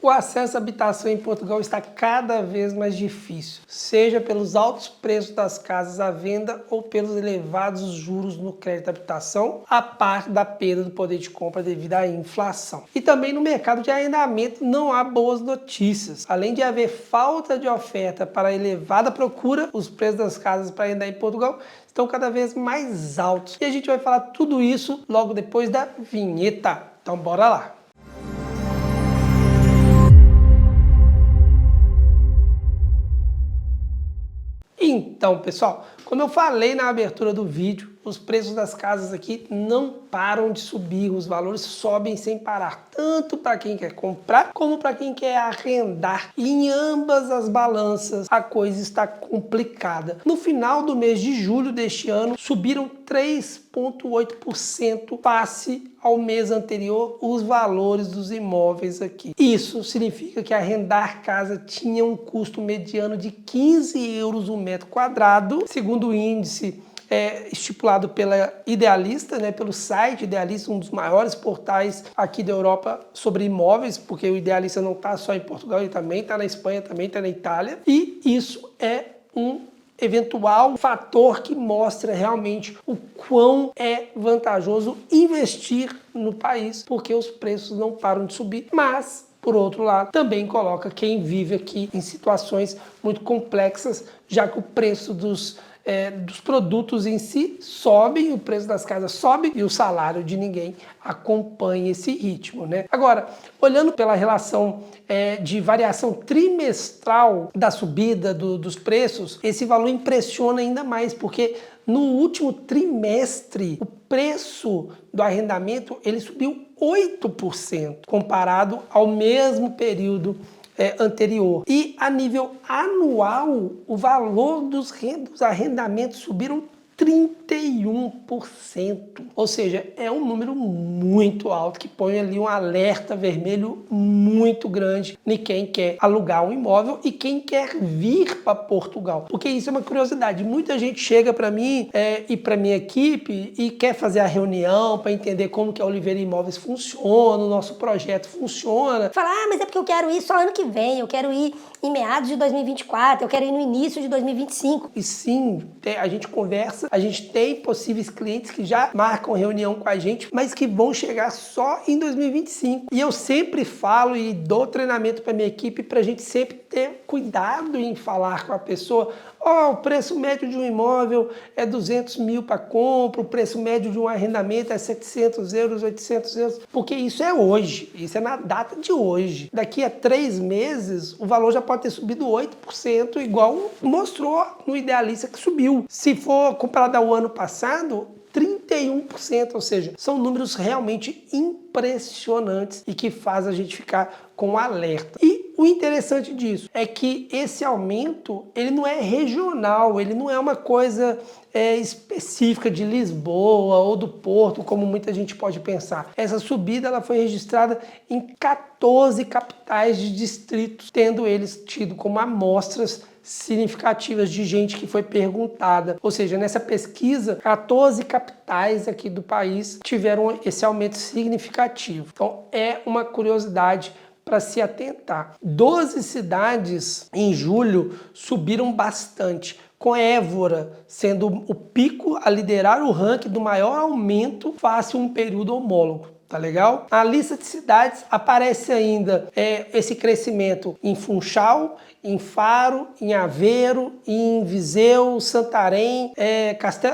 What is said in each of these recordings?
O acesso à habitação em Portugal está cada vez mais difícil, seja pelos altos preços das casas à venda ou pelos elevados juros no crédito à habitação, a parte da perda do poder de compra devido à inflação. E também no mercado de arrendamento não há boas notícias. Além de haver falta de oferta para a elevada procura, os preços das casas para arrendar em Portugal estão cada vez mais altos. E a gente vai falar tudo isso logo depois da vinheta. Então bora lá! Então, pessoal, como eu falei na abertura do vídeo, os preços das casas aqui não param de subir, os valores sobem sem parar, tanto para quem quer comprar como para quem quer arrendar. E em ambas as balanças a coisa está complicada. No final do mês de julho deste ano, subiram 3,8% face ao mês anterior os valores dos imóveis aqui. Isso significa que arrendar casa tinha um custo mediano de 15 euros o metro quadrado, segundo o índice estipulado pela Idealista, pelo site Idealista, um dos maiores portais aqui da Europa sobre imóveis, porque o Idealista não está só em Portugal, ele também está na Espanha, também está na Itália, e isso é um eventual fator que mostra realmente o quão é vantajoso investir no país, porque os preços não param de subir, mas por outro lado, também coloca quem vive aqui em situações muito complexas, já que o preço dos produtos em si sobem, o preço das casas sobe e o salário de ninguém acompanha esse ritmo, Agora, olhando pela relação de variação trimestral da subida dos preços, esse valor impressiona ainda mais, porque no último trimestre o preço do arrendamento ele subiu 8% comparado ao mesmo período anterior. E a nível anual, o valor dos arrendamentos subiram 31%. Ou seja, é um número muito alto que põe ali um alerta vermelho muito grande em quem quer alugar um imóvel e quem quer vir para Portugal. Porque isso é uma curiosidade. Muita gente chega para mim e para minha equipe e quer fazer a reunião para entender como que a Oliveira Imóveis funciona, o nosso projeto funciona. Fala, mas é porque eu quero ir só ano que vem, eu quero ir em meados de 2024, eu quero ir no início de 2025. E sim, a gente conversa, a gente tem possíveis clientes que já marcam reunião com a gente, mas que vão chegar só em 2025. E eu sempre falo e dou treinamento para minha equipe para a gente sempre ter cuidado em falar com a pessoa. O preço médio de um imóvel é 200 mil para compra, o preço médio de um arrendamento é 700 euros, 800 euros, porque isso é hoje, isso é na data de hoje. Daqui a 3 meses, o valor já pode ter subido 8%, igual mostrou no Idealista que subiu. Se for comparado ao ano passado, 31%, ou seja, são números realmente impressionantes e que faz a gente ficar com alerta. E o interessante disso é que esse aumento, ele não é regional, ele não é uma coisa específica de Lisboa ou do Porto, como muita gente pode pensar. Essa subida ela foi registrada em 14 capitais de distritos, tendo eles tido como amostras significativas de gente que foi perguntada. Ou seja, nessa pesquisa, 14 capitais aqui do país tiveram esse aumento significativo. Então, é uma curiosidade para se atentar. 12 cidades em julho subiram bastante, com Évora sendo o pico a liderar o ranking do maior aumento face a um período homólogo. Tá legal? Na lista de cidades aparece ainda esse crescimento em Funchal, em Faro, em Aveiro, em Viseu, Santarém,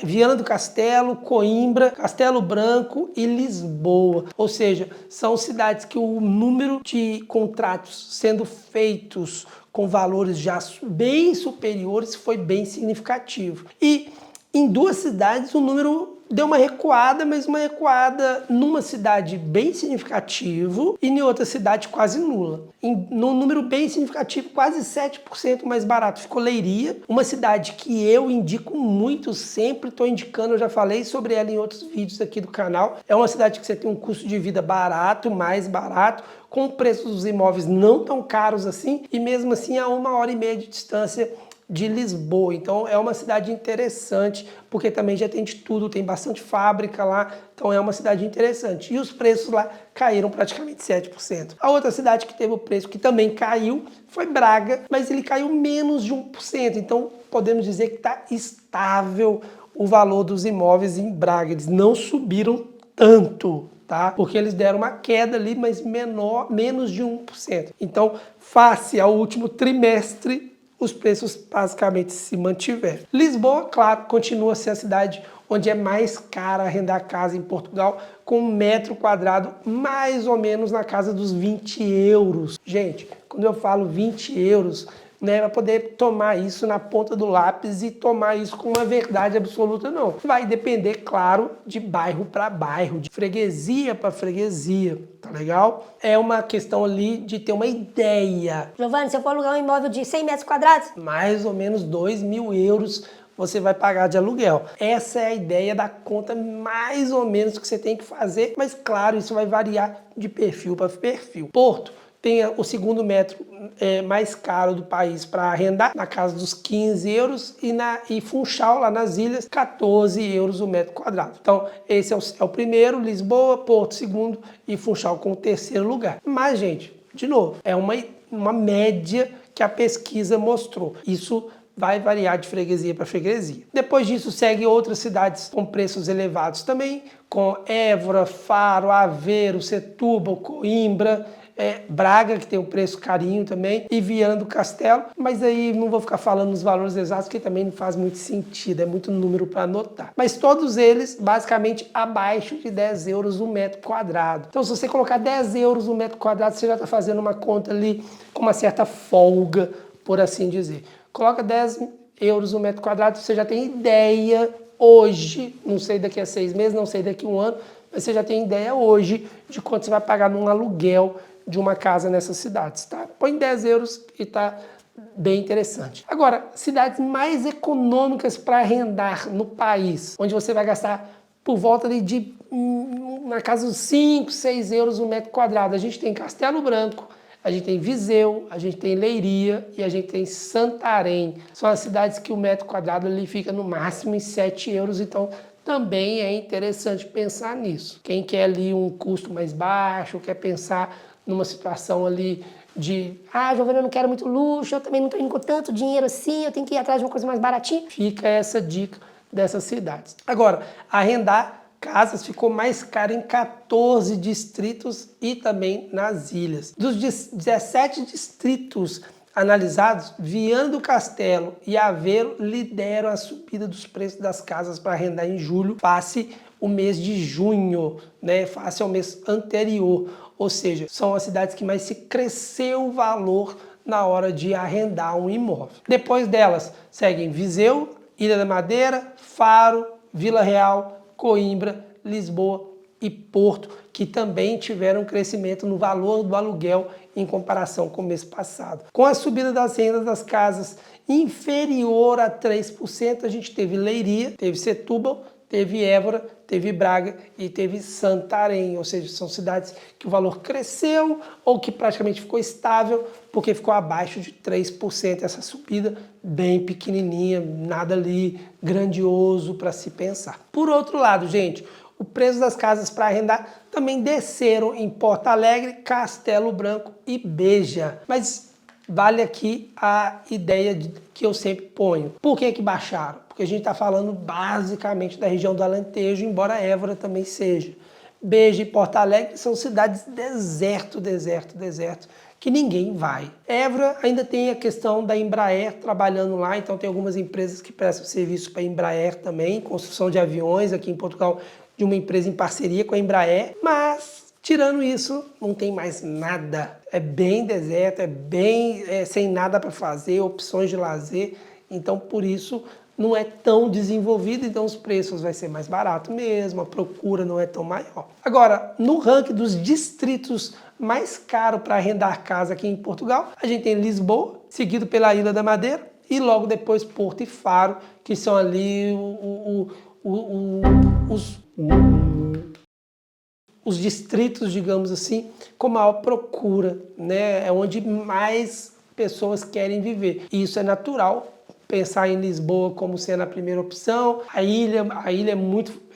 Viana do Castelo, Coimbra, Castelo Branco e Lisboa. Ou seja, são cidades que o número de contratos sendo feitos com valores já bem superiores foi bem significativo. E em 2 cidades o número deu uma recuada, mas uma recuada numa cidade bem significativo e em outra cidade quase nula. Num número bem significativo, quase 7% mais barato ficou Leiria, uma cidade que eu indico muito, sempre estou indicando, eu já falei sobre ela em outros vídeos aqui do canal. É uma cidade que você tem um custo de vida barato, mais barato, com o preço dos imóveis não tão caros assim, e mesmo assim a 1h30 de distância de Lisboa. Então é uma cidade interessante, porque também já tem de tudo, tem bastante fábrica lá, então é uma cidade interessante. E os preços lá caíram praticamente 7%. A outra cidade que teve o preço que também caiu foi Braga, mas ele caiu menos de 1%. Então podemos dizer que está estável o valor dos imóveis em Braga. Eles não subiram tanto, tá? Porque eles deram uma queda ali, mas menos de 1%. Então, face ao último trimestre, os preços basicamente se mantiveram. Lisboa, claro, continua a ser a cidade onde é mais cara arrendar casa em Portugal, com um metro quadrado mais ou menos na casa dos 20 euros. Gente, quando eu falo 20 euros, né, vai poder tomar isso na ponta do lápis e tomar isso com uma verdade absoluta, não. Vai depender, claro, de bairro para bairro, de freguesia para freguesia, tá legal? É uma questão ali de ter uma ideia. Giovanni, se eu for alugar um imóvel de 100 metros quadrados? Mais ou menos 2.000 euros você vai pagar de aluguel. Essa é a ideia da conta mais ou menos que você tem que fazer, mas claro, isso vai variar de perfil para perfil. Porto tem o segundo metro mais caro do país para arrendar, na casa dos 15 euros, e Funchal, lá nas ilhas, 14 euros o metro quadrado. Então, esse é o primeiro, Lisboa, Porto, segundo, e Funchal com o terceiro lugar. Mas, gente, de novo, é uma média que a pesquisa mostrou. Isso vai variar de freguesia para freguesia. Depois disso, segue outras cidades com preços elevados também, com Évora, Faro, Aveiro, Setúbal, Coimbra, Braga, que tem um preço carinho também, e Viana do Castelo, mas aí não vou ficar falando os valores exatos, que também não faz muito sentido, é muito número para anotar. Mas todos eles, basicamente, abaixo de 10 euros o metro quadrado. Então, se você colocar 10 euros o metro quadrado, você já está fazendo uma conta ali com uma certa folga, por assim dizer. Coloca 10 euros o metro quadrado, você já tem ideia hoje, não sei daqui a 6 meses, não sei daqui a um ano, mas você já tem ideia hoje de quanto você vai pagar num aluguel de uma casa nessas cidades, tá? Põe 10 euros e tá bem interessante. Agora, cidades mais econômicas para arrendar no país, onde você vai gastar por volta de na casa dos 5, 6 euros o metro quadrado. A gente tem Castelo Branco, a gente tem Viseu, a gente tem Leiria e a gente tem Santarém. São as cidades que o metro quadrado ali fica no máximo em 7 euros, então também é interessante pensar nisso. Quem quer ali um custo mais baixo, quer pensar numa situação ali de Giovana, eu não quero muito luxo, eu também não estou indo com tanto dinheiro assim, eu tenho que ir atrás de uma coisa mais baratinha. Fica essa dica dessas cidades. Agora, arrendar casas ficou mais caro em 14 distritos e também nas ilhas. Dos 17 distritos analisados, Viana do Castelo e Aveiro lideram a subida dos preços das casas para arrendar em julho, face o mês de junho, né, face ao mês anterior. Ou seja, são as cidades que mais se cresceu o valor na hora de arrendar um imóvel. Depois delas, seguem Viseu, Ilha da Madeira, Faro, Vila Real, Coimbra, Lisboa e Porto, que também tiveram crescimento no valor do aluguel em comparação com o mês passado. Com a subida das rendas das casas inferior a 3%, a gente teve Leiria, teve Setúbal, teve Évora, teve Braga e teve Santarém, ou seja, são cidades que o valor cresceu ou que praticamente ficou estável, porque ficou abaixo de 3%, essa subida bem pequenininha, nada ali grandioso para se pensar. Por outro lado, gente, o preço das casas para arrendar também desceram em Porto Alegre, Castelo Branco e Beja, mas vale aqui a ideia que eu sempre ponho. Por que baixaram? Porque a gente está falando basicamente da região do Alentejo, embora Évora também seja. Beja e Porto Alegre são cidades deserto, que ninguém vai. Évora ainda tem a questão da Embraer trabalhando lá, então tem algumas empresas que prestam serviço para a Embraer também, construção de aviões aqui em Portugal, de uma empresa em parceria com a Embraer, mas tirando isso, não tem mais nada. É bem deserto, é bem sem nada para fazer, opções de lazer, então por isso não é tão desenvolvido, então os preços vai ser mais barato mesmo, a procura não é tão maior. Agora, no ranking dos distritos mais caros para arrendar casa aqui em Portugal, a gente tem Lisboa, seguido pela Ilha da Madeira, e logo depois Porto e Faro, que são ali os distritos, digamos assim, com maior procura, né? É onde mais pessoas querem viver. E isso é natural pensar em Lisboa como sendo a primeira opção. A ilha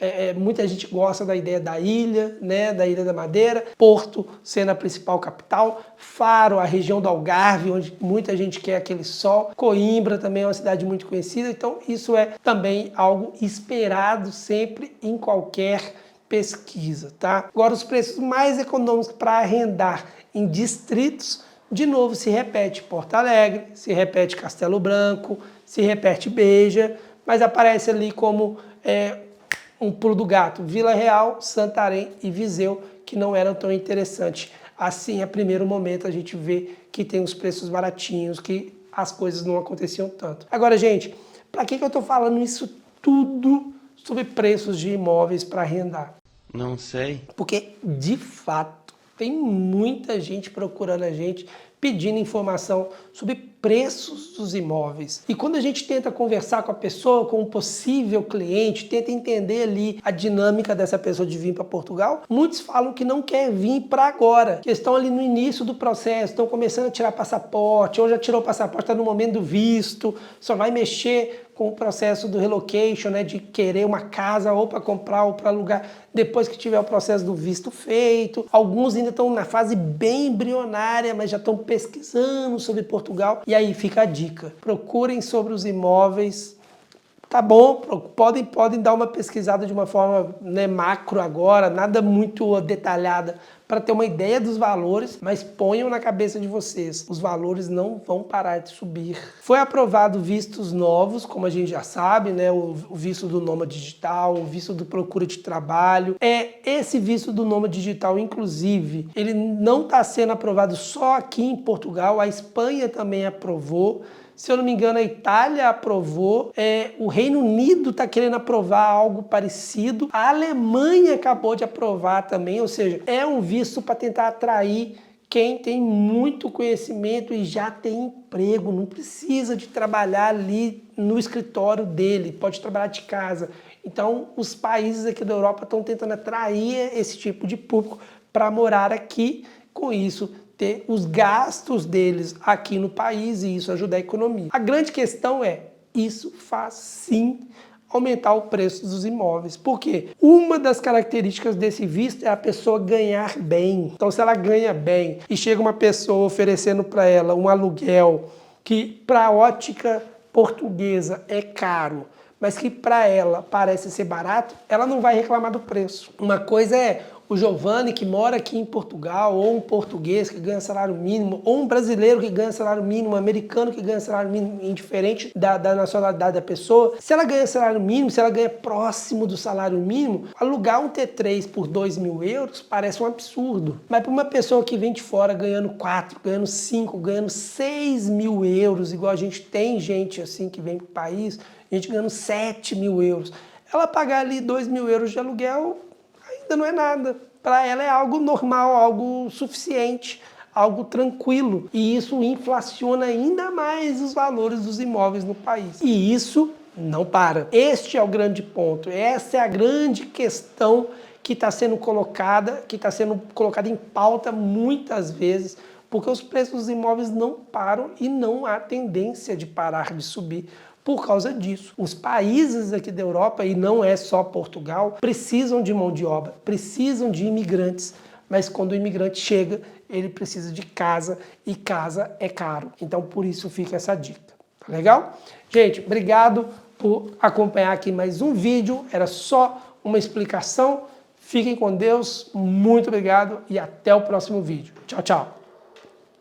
é muita gente gosta da ideia da ilha, né, da Ilha da Madeira. Porto sendo a principal capital. Faro, a região do Algarve, onde muita gente quer aquele sol. Coimbra também é uma cidade muito conhecida. Então isso é também algo esperado sempre em qualquer pesquisa, tá? Agora os preços mais econômicos para arrendar em distritos, de novo se repete Porto Alegre, se repete Castelo Branco, se repete Beja, mas aparece ali como um pulo do gato, Vila Real, Santarém e Viseu, que não eram tão interessantes. Assim, a primeiro momento a gente vê que tem os preços baratinhos, que as coisas não aconteciam tanto. Agora, gente, para que eu estou falando isso tudo sobre preços de imóveis para arrendar? Não sei. Porque, de fato, tem muita gente procurando a gente, pedindo informação sobre preços dos imóveis. E quando a gente tenta conversar com a pessoa, com um possível cliente, tenta entender ali a dinâmica dessa pessoa de vir para Portugal, muitos falam que não quer vir para agora, que estão ali no início do processo, estão começando a tirar passaporte, ou já tirou o passaporte, está no momento do visto, só vai mexer com o processo do relocation, né, de querer uma casa ou para comprar ou para alugar depois que tiver o processo do visto feito. Alguns ainda estão na fase bem embrionária, mas já estão pesquisando sobre Portugal. E aí fica a dica, procurem sobre os imóveis. Tá bom, podem dar uma pesquisada de uma forma, né, macro agora, nada muito detalhada, para ter uma ideia dos valores, mas ponham na cabeça de vocês, os valores não vão parar de subir. Foi aprovado vistos novos, como a gente já sabe, né, o visto do Nômade Digital, o visto do Procura de Trabalho. Esse visto do Nômade Digital, inclusive, ele não está sendo aprovado só aqui em Portugal, a Espanha também aprovou. Se eu não me engano, a Itália aprovou, o Reino Unido está querendo aprovar algo parecido, a Alemanha acabou de aprovar também, ou seja, é um visto para tentar atrair quem tem muito conhecimento e já tem emprego, não precisa de trabalhar ali no escritório dele, pode trabalhar de casa. Então, os países aqui da Europa estão tentando atrair esse tipo de público para morar aqui, com isso ter os gastos deles aqui no país e isso ajudar a economia. A grande questão isso faz sim aumentar o preço dos imóveis. Por quê? Uma das características desse visto é a pessoa ganhar bem. Então, se ela ganha bem e chega uma pessoa oferecendo para ela um aluguel que para a ótica portuguesa é caro, mas que para ela parece ser barato, ela não vai reclamar do preço. Uma coisa é o Giovanni, que mora aqui em Portugal, ou um português que ganha salário mínimo, ou um brasileiro que ganha salário mínimo, um americano que ganha salário mínimo, indiferente da nacionalidade da pessoa. Se ela ganha salário mínimo, se ela ganha próximo do salário mínimo, alugar um T3 por 2.000 euros parece um absurdo. Mas para uma pessoa que vem de fora ganhando 4, ganhando 5, ganhando 6.000 euros, igual a gente tem gente assim que vem para o país, gente ganhando 7.000 euros, ela pagar ali 2.000 euros de aluguel ainda não é nada. Para ela é algo normal, algo suficiente, algo tranquilo. E isso inflaciona ainda mais os valores dos imóveis no país. E isso não para. Este é o grande ponto. Essa é a grande questão que está sendo colocada em pauta muitas vezes, porque os preços dos imóveis não param e não há tendência de parar de subir. Por causa disso, os países aqui da Europa, e não é só Portugal, precisam de mão de obra, precisam de imigrantes, mas quando o imigrante chega, ele precisa de casa, e casa é caro. Então, por isso fica essa dica. Tá legal? Gente, obrigado por acompanhar aqui mais um vídeo, era só uma explicação. Fiquem com Deus, muito obrigado e até o próximo vídeo. Tchau, tchau!